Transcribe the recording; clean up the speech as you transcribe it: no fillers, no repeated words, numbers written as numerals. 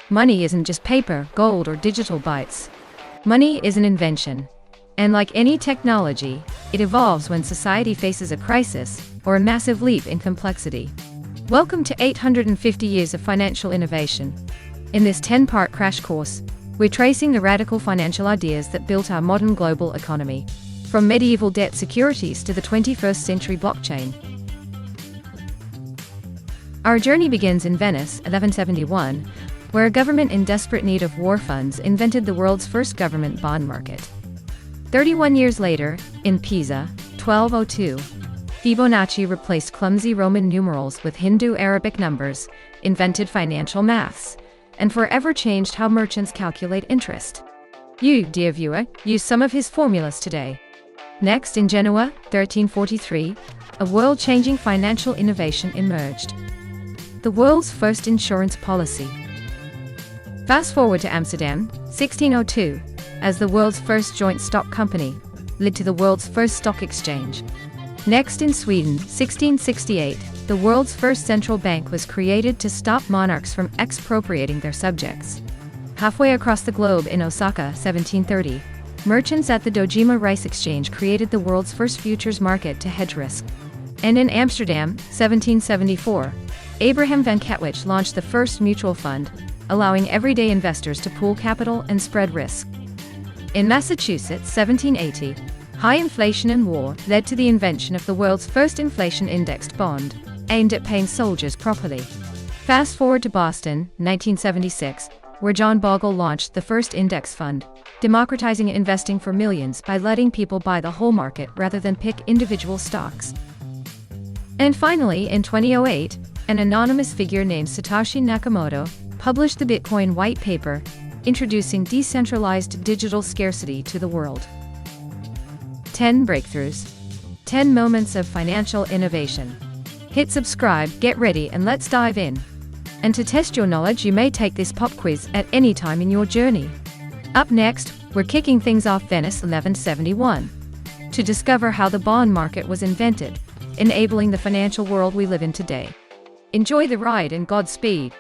Money isn't just paper, gold, or digital bytes. Money is an invention. And like any technology, it evolves when society faces a crisis or a massive leap in complexity. Welcome to 850 Years of Financial Innovation. In this 10-part crash course, we're tracing the radical financial ideas that built our modern global economy, from medieval debt securities to the 21st century blockchain. Our journey begins in Venice, 1171, where a government in desperate need of war funds invented the world's first government bond market. 31 years later, in Pisa, 1202, Fibonacci replaced clumsy Roman numerals with Hindu Arabic numbers, invented financial maths, and forever changed how merchants calculate interest. You, dear viewer, use some of his formulas today. Next, in Genoa, 1343, a world-changing financial innovation emerged: the world's first insurance policy. Fast forward to Amsterdam, 1602, as the world's first joint stock company led to the world's first stock exchange. Next, in Sweden, 1668, the world's first central bank was created to stop monarchs from expropriating their subjects. Halfway across the globe, in Osaka, 1730, merchants at the Dojima Rice Exchange created the world's first futures market to hedge risk. And in Amsterdam, 1774, Abraham Venkatewicz launched the first mutual fund, allowing everyday investors to pool capital and spread risk. In Massachusetts, 1780, high inflation and war led to the invention of the world's first inflation-indexed bond, aimed at paying soldiers properly. Fast forward to Boston, 1976, where John Bogle launched the first index fund, democratizing investing for millions by letting people buy the whole market rather than pick individual stocks. And finally, in 2008, an anonymous figure named Satoshi Nakamoto published the Bitcoin white paper, introducing decentralized digital scarcity to the world. 10 breakthroughs. 10 moments of financial innovation. Hit subscribe, get ready, and let's dive in. And to test your knowledge, you may take this pop quiz at any time in your journey. Up next, we're kicking things off Venice, 1171, to discover how the bond market was invented, enabling the financial world we live in today. Enjoy the ride and Godspeed.